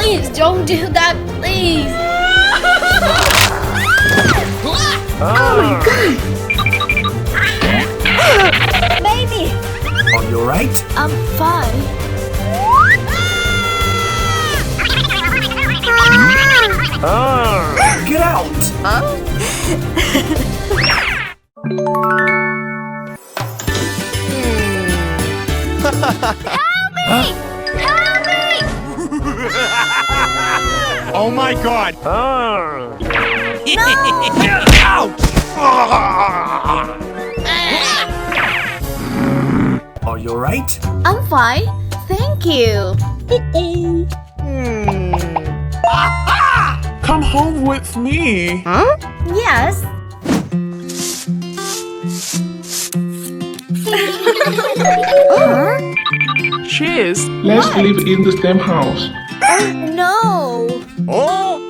please don't do that, please. Oh my god. Baby. Are you alright? I'm fine. Get out! Help me! Oh my god! Ouch! Are you alright? I'm fine. Thank you. Come home with me. Huh? Yes. Cheers. Let's live in the same house. No. Oh!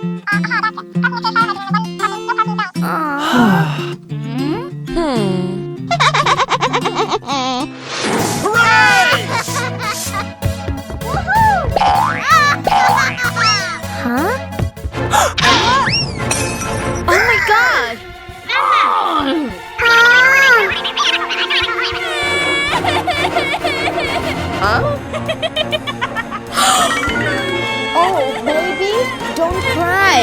Huh? Oh my god! Oh, baby, don't cry.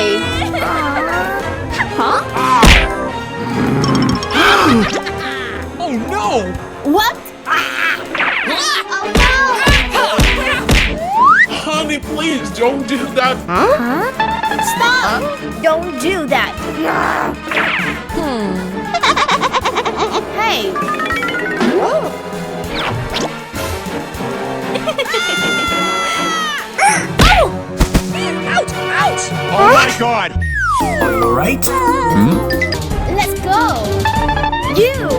Huh? Oh no! What? Oh no! Honey, please don't do that. Huh? Stop! Don't do that. Hey. Ouch! Ouch! Oh my god! Are you alright? Let's go. You.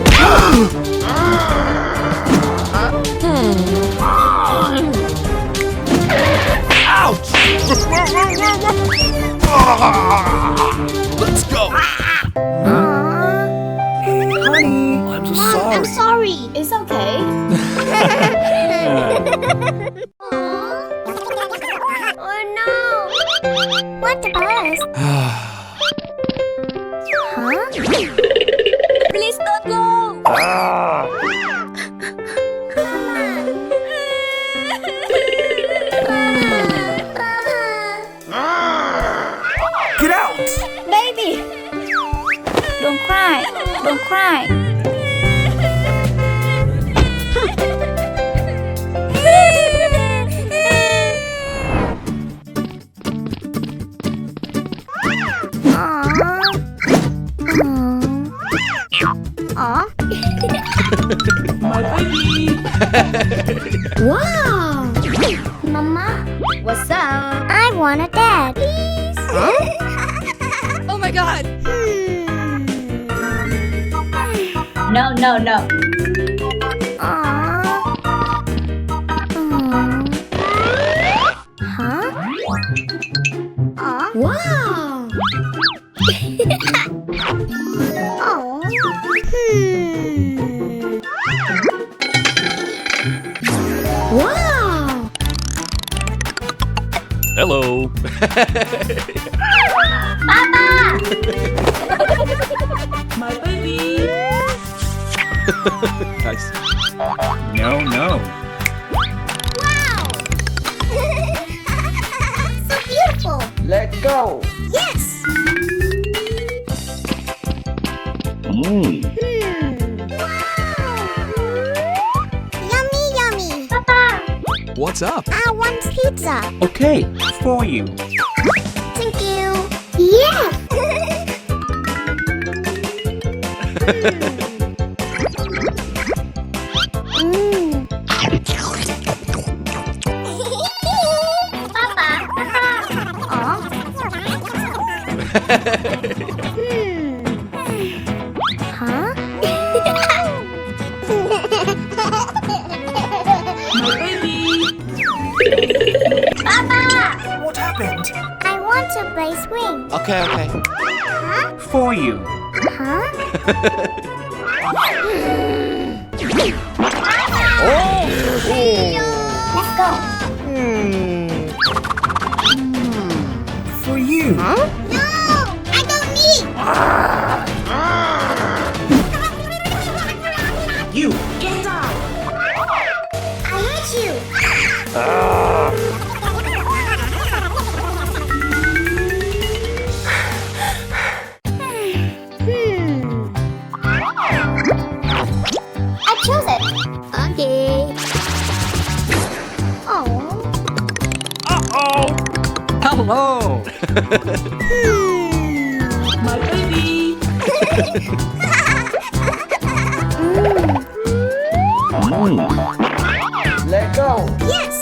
Ouch! Let's go! Hey, honey, I'm so sorry. I'm sorry. It's okay. Oh no! What the bus? Huh? Please don't go! Get out! Baby! Don't cry. Don't cry. My baby. Wow! Mama? What's up? I want a dad. Please? Huh? Oh my god! No, no, no. Huh? Wow! Wow! Hello! Papa! My baby. Nice. No, no. Wow! So beautiful! Let go. Yes! Yummy, yummy! Papa! What's up? I want pizza! Okay, for you. Thank you! Yeah! Huh? My baby. Papa! What happened? I want to play swing. Okay, okay. Huh? For you. Huh? Oh! Let's go. For you. No, I don't need. You, get out! I hate you. I chose it. Okay. Oh. Uh-oh. Hello. My baby. Let go! Yes.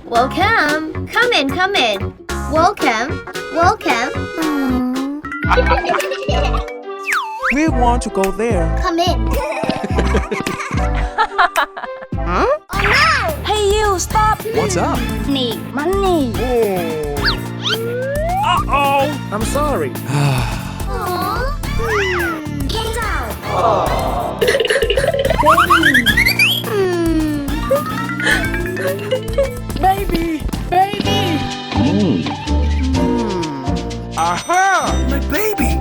Welcome. Come in. Come in. Welcome. Welcome. We want to go there. Come in. Huh? Oh no! Hey you, stop! What's up? Need money. Uh-oh. I'm sorry. Aww. Get out. Baby. Baby. Aha. My baby!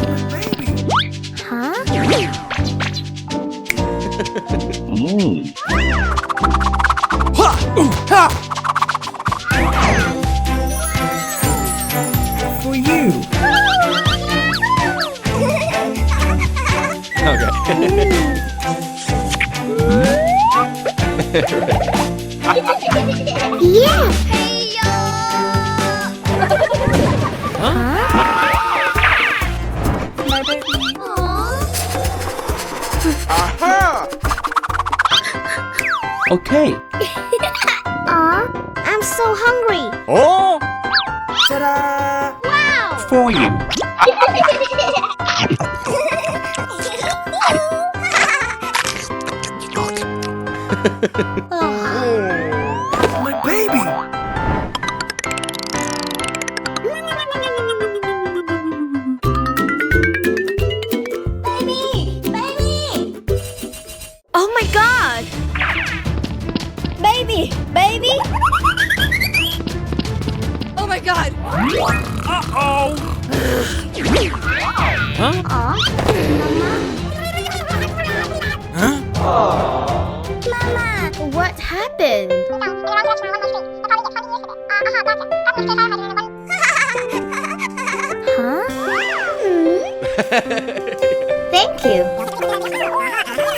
My baby! Huh? Ha! Ha! For you! Okay. Yeah. Hey yo. Huh? My baby. Aha. Okay. I'm so hungry. Oh. Ta-da! Wow. For you. My baby! Baby. Oh my God. Baby. Oh my god! Uh-oh. Huh? Mama, what happened? Huh? Thank you.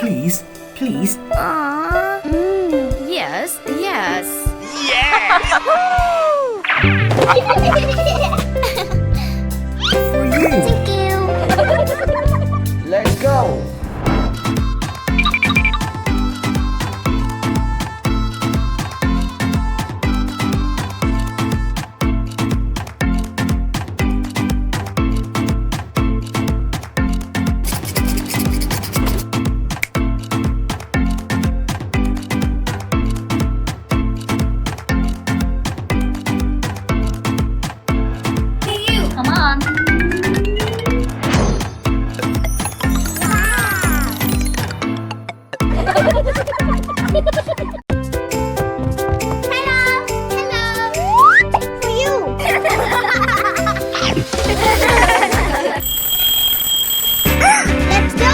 Please, please. Aww. Yes. For you! Thank you. Let's go! Come on. Hello. For you. Let's go.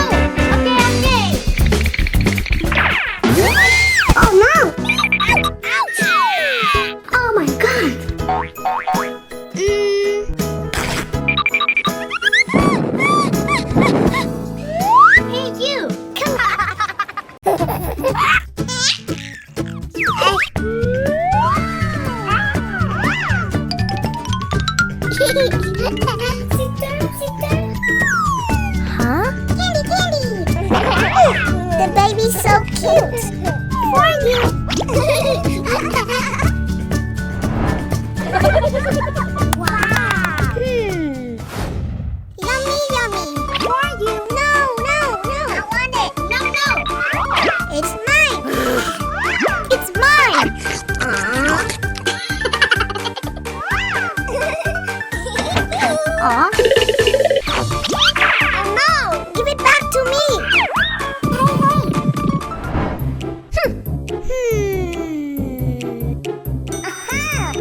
Okay. Oh no. Ouch. Oh my God. Hey you, come sit down. Huh? Candy. The baby's so cute. For you. Wow. Yummy. For you. No. I want it. No. It's mine. It's mine. Aw. Oh no! Give it back to me. Hey. Aha.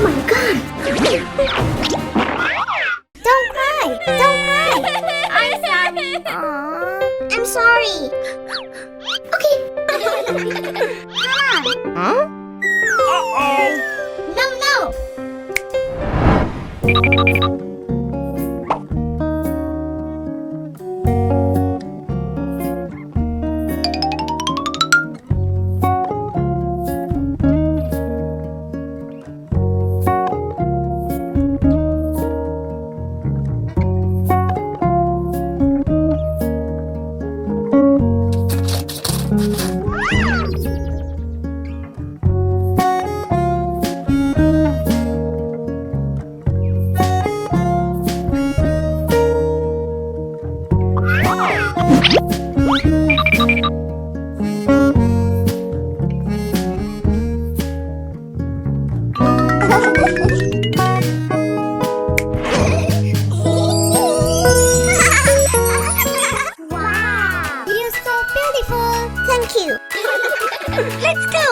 my god! Don't cry! Don't cry! I'm sorry! Aww. I'm sorry! Okay! Come on! Uh-oh. No, no! Wow! You're so beautiful! Thank you! Let's go!